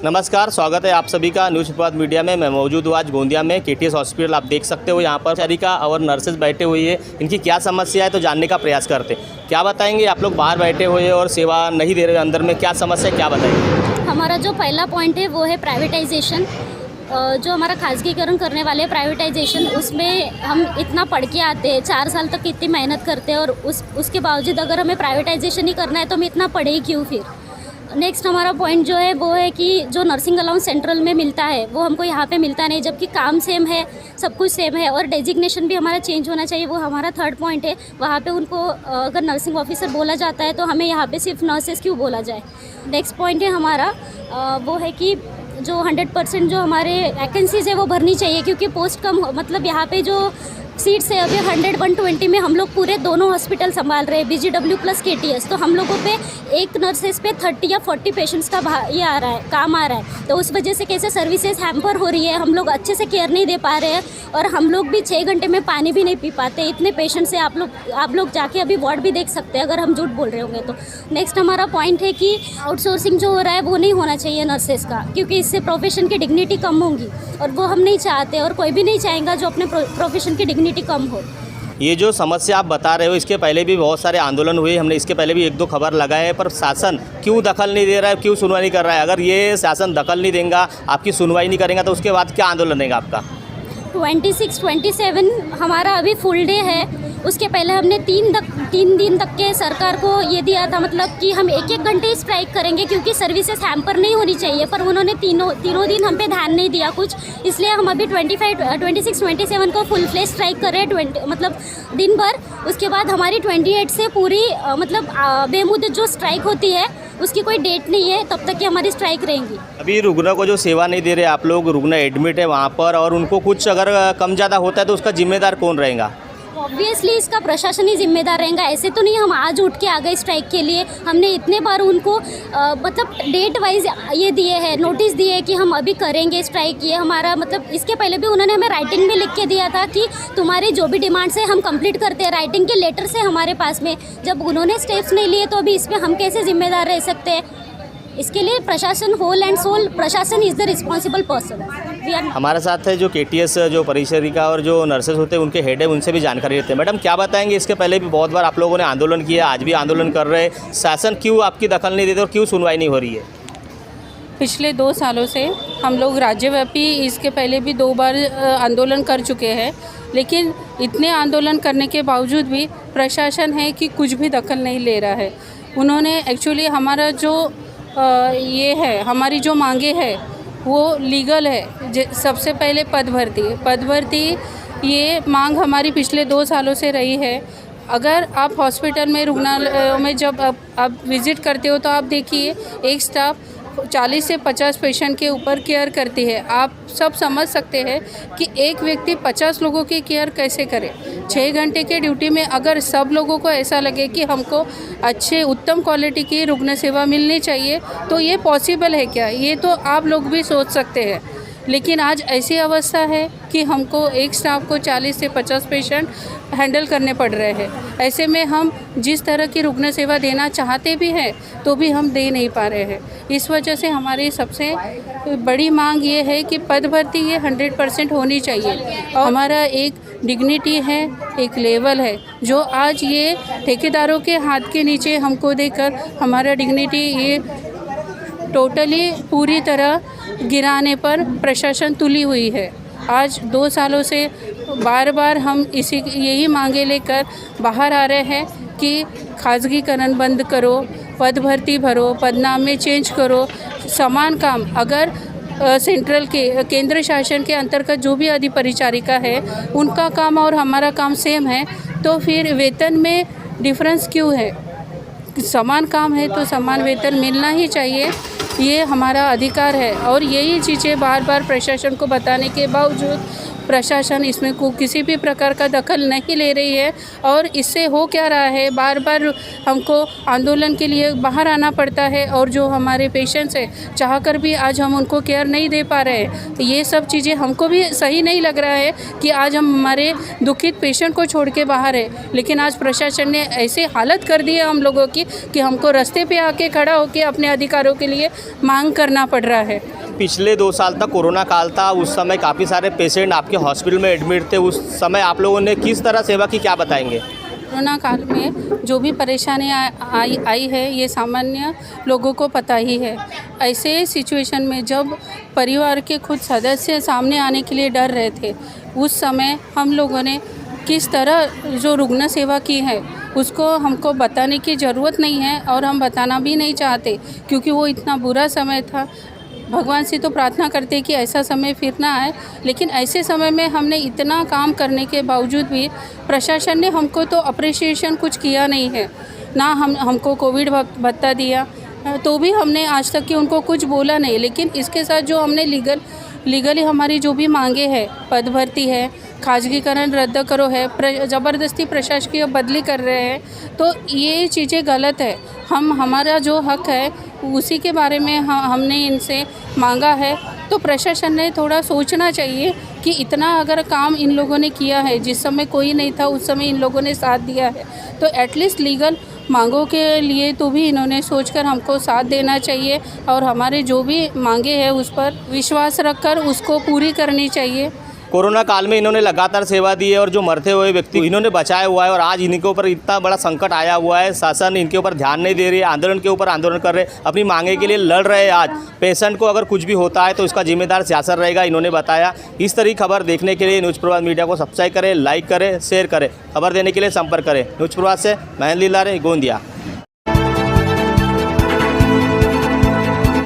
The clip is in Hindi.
नमस्कार, स्वागत है आप सभी का न्यूज़ सुप्रभात मीडिया में। मैं मौजूद हूँ आज गोंदिया में केटीएस हॉस्पिटल। आप देख सकते हो यहाँ पर चारिका और नर्सेज बैठे हुई है। इनकी क्या समस्या है तो जानने का प्रयास करते। क्या बताएंगे आप लोग बाहर बैठे हुए और सेवा नहीं दे रहे, अंदर में क्या समस्या है, क्या बताएंगे? हमारा जो पहला पॉइंट है वो है प्राइवेटाइजेशन। जो हमारा खासगीकरण करने वाले प्राइवेटाइजेशन, उसमें हम इतना पढ़ के आते हैं, 4 साल तक इतनी मेहनत करते हैं और उसके बावजूद अगर हमें प्राइवेटाइजेशन ही करना है तो हम इतना पढ़े ही क्यों फिर। नेक्स्ट हमारा पॉइंट जो है वो है कि जो नर्सिंग अलाउंस सेंट्रल में मिलता है वो हमको यहाँ पे मिलता नहीं, जबकि काम सेम है, सब कुछ सेम है और डेजिग्नेशन भी हमारा चेंज होना चाहिए। वो हमारा थर्ड पॉइंट है। वहाँ पे उनको अगर नर्सिंग ऑफिसर बोला जाता है तो हमें यहाँ पे सिर्फ नर्सेस क्यों बोला जाए। नेक्स्ट पॉइंट है हमारा वो है कि जो 100% जो हमारे वैकेंसीज़ है वो भरनी चाहिए, क्योंकि पोस्ट कम मतलब यहाँ पे जो सीट्स है अभी 100-120 में हम लोग पूरे दोनों हॉस्पिटल संभाल रहे हैं, BGW प्लस KTS। तो हम लोगों पे एक नर्सेस पे 30 या 40 पेशेंट्स का ये आ रहा है, काम आ रहा है। तो उस वजह से कैसे सर्विसेज हैम्पर हो रही है, हम लोग अच्छे से केयर नहीं दे पा रहे हैं और हम लोग भी 6 घंटे में पानी भी नहीं पी पाते। इतने पेशेंट्स हैं, आप लोग जाके अभी वार्ड भी देख सकते हैं अगर हम झूठ बोल रहे होंगे तो। नेक्स्ट हमारा पॉइंट है कि आउटसोर्सिंग जो हो रहा है वो नहीं होना चाहिए नर्सेस का, क्योंकि इससे प्रोफेशन की डिग्निटी कम होगी और वो हम नहीं चाहते और कोई भी नहीं चाहेगा जो अपने प्रोफेशन की डिग्निटी कम हो। ये जो समस्या आप बता रहे हो, इसके पहले भी बहुत सारे आंदोलन हुए, हमने इसके पहले भी 1-2 खबर लगाए हैं, पर शासन क्यों दखल नहीं दे रहा है, क्यों सुनवाई नहीं कर रहा है? अगर ये शासन दखल नहीं देगा, आपकी सुनवाई नहीं करेगा तो उसके बाद क्या आंदोलन रहेगा आपका? 26-27 हमारा अभी फुल डे है। उसके पहले हमने 3 दिन तक के सरकार को ये दिया था, मतलब कि हम 1-1 घंटे स्ट्राइक करेंगे क्योंकि सर्विसेज हैम्पर नहीं होनी चाहिए, पर उन्होंने तीनों दिन हम पे ध्यान नहीं दिया कुछ। इसलिए हम अभी 26-27 को फुल फ्लेज स्ट्राइक कर रहे हैं, मतलब दिन भर। उसके बाद हमारी 28 से पूरी मतलब बेमुद्दत जो स्ट्राइक होती है उसकी कोई डेट नहीं है, तब तक की हमारी स्ट्राइक रहेंगी। अभी रुग्ण को जो सेवा नहीं दे रहे आप लोग, रुग्ण एडमिट है वहाँ पर और उनको कुछ अगर कम ज़्यादा होता है तो उसका जिम्मेदार कौन रहेगा? ऑब्वियसली इसका प्रशासन ही जिम्मेदार रहेगा। ऐसे तो नहीं हम आज उठ के आ गए स्ट्राइक के लिए। हमने इतने बार उनको मतलब डेट वाइज ये दिए हैं, नोटिस दिए हैं कि हम अभी करेंगे स्ट्राइक। ये हमारा मतलब इसके पहले भी उन्होंने हमें राइटिंग में लिख के दिया था कि तुम्हारे जो भी डिमांड्स है हम कंप्लीट करते हैं, राइटिंग के लेटर से हमारे पास में। जब उन्होंने स्टेप्स नहीं लिए तो अभी इसमें हम कैसे जिम्मेदार रह सकते हैं? इसके लिए प्रशासन, होल एंड सोल प्रशासन इज़ द रिस्पॉन्सिबल पर्सन। हमारे साथ है जो KTS जो परिचारिका और जो नर्सेज होते हैं उनके हेड है, उनसे भी जानकारी लेते हैं। मैडम क्या बताएंगे, इसके पहले भी बहुत बार आप लोगों ने आंदोलन किया, आज भी आंदोलन कर रहे हैं, शासन क्यों आपकी दखल नहीं देते और क्यों सुनवाई नहीं हो रही है? पिछले 2 सालों से हम लोग राज्यव्यापी इसके पहले भी 2 बार आंदोलन कर चुके हैं, लेकिन इतने आंदोलन करने के बावजूद भी प्रशासन है कि कुछ भी दखल नहीं ले रहा है। उन्होंने एक्चुअली हमारा जो ये है, हमारी जो मांगे है वो लीगल है। सबसे पहले पद भर्ती ये मांग हमारी पिछले 2 सालों से रही है। अगर आप हॉस्पिटल में, रुग्णालयों में जब आप विज़िट करते हो तो आप देखिए एक स्टाफ 40 से 50 पेशेंट के ऊपर केयर करती है। आप सब समझ सकते हैं कि एक व्यक्ति 50 लोगों की केयर कैसे करे। 6 घंटे के ड्यूटी में अगर सब लोगों को ऐसा लगे कि हमको अच्छे उत्तम क्वालिटी की रुग्ण सेवा मिलनी चाहिए तो ये पॉसिबल है क्या? ये तो आप लोग भी सोच सकते हैं। लेकिन आज ऐसी अवस्था है कि हमको एक स्टाफ को 40 से 50 पेशेंट हैंडल करने पड़ रहे हैं। ऐसे में हम जिस तरह की रुग्ण सेवा देना चाहते भी हैं तो भी हम दे नहीं पा रहे हैं। इस वजह से हमारी सबसे बड़ी मांग ये है कि पद भर्ती ये 100% होनी चाहिए। और हमारा एक डिग्निटी है, एक लेवल है जो आज ये ठेकेदारों के हाथ के नीचे हमको देकर हमारा डिग्निटी ये टोटली पूरी तरह गिराने पर प्रशासन तुली हुई है। आज 2 सालों से बार बार हम यही मांगे लेकर बाहर आ रहे हैं कि खाजगीकरण बंद करो, पद भर्ती भरो, पदनामे चेंज करो, समान काम। अगर सेंट्रल के केंद्र शासन के अंतर्गत जो भी अधिपरिचारिका है उनका काम और हमारा काम सेम है तो फिर वेतन में डिफरेंस क्यों है? समान काम है तो समान वेतन मिलना ही चाहिए, ये हमारा अधिकार है। और यही चीज़ें बार बार प्रशासन को बताने के बावजूद प्रशासन इसमें किसी भी प्रकार का दखल नहीं ले रही है। और इससे हो क्या रहा है, बार बार हमको आंदोलन के लिए बाहर आना पड़ता है और जो हमारे पेशेंट्स हैं चाहकर भी आज हम उनको केयर नहीं दे पा रहे हैं। तो ये सब चीज़ें हमको भी सही नहीं लग रहा है कि आज हम हमारे दुखित पेशेंट को छोड़ के बाहर है, लेकिन आज प्रशासन ने ऐसे हालत कर दी है हम लोगों की कि हमको रास्ते पे आके खड़ा होकर अपने अधिकारों के लिए मांग करना पड़ रहा है। पिछले 2 साल तक कोरोना काल था, उस समय काफ़ी सारे पेशेंट आपके हॉस्पिटल में एडमिट थे, उस समय आप लोगों ने किस तरह सेवा की, क्या बताएंगे? कोरोना काल में जो भी परेशानी आई है ये सामान्य लोगों को पता ही है। ऐसे सिचुएशन में जब परिवार के खुद सदस्य सामने आने के लिए डर रहे थे, उस समय हम लोगों ने किस तरह जो रुग्ण सेवा की है उसको हमको बताने की ज़रूरत नहीं है और हम बताना भी नहीं चाहते, क्योंकि वो इतना बुरा समय था। भगवान से तो प्रार्थना करते कि ऐसा समय फिर ना आए, लेकिन ऐसे समय में हमने इतना काम करने के बावजूद भी प्रशासन ने हमको तो अप्रिशिएशन कुछ किया नहीं है ना। हमको कोविड भत्ता दिया तो भी हमने आज तक कि उनको कुछ बोला नहीं। लेकिन इसके साथ जो हमने लीगली हमारी जो भी मांगे हैं, पद भर्ती है, खाजगीकरण रद्द करो है, ज़बरदस्ती प्रशासकीय बदली कर रहे हैं, तो ये चीज़ें गलत है। हमारा जो हक है उसी के बारे में हमने इनसे मांगा है। तो प्रशासन ने थोड़ा सोचना चाहिए कि इतना अगर काम इन लोगों ने किया है, जिस समय कोई नहीं था उस समय इन लोगों ने साथ दिया है, तो एटलीस्ट लीगल मांगों के लिए तो भी इन्होंने सोचकर हमको साथ देना चाहिए और हमारे जो भी मांगे हैं उस पर विश्वास रखकर उसको पूरी करनी चाहिए। कोरोना काल में इन्होंने लगातार सेवा दी है और जो मरते हुए व्यक्ति इन्होंने बचाया हुआ है, और आज इनके ऊपर इतना बड़ा संकट आया हुआ है, शासन इनके ऊपर ध्यान नहीं दे रही है, आंदोलन के ऊपर आंदोलन कर रहे हैं, अपनी मांगे के लिए लड़ रहे हैं। आज पेशेंट को अगर कुछ भी होता है तो इसका जिम्मेदार शासन रहेगा, इन्होंने बताया। इस तरह की खबर देखने के लिए न्यूज़ प्रभात मीडिया को सब्सक्राइब करें, लाइक करें, शेयर करें। खबर देने के लिए संपर्क करें। न्यूज़ प्रभात से महेंद्र लीलारे, गोंदिया।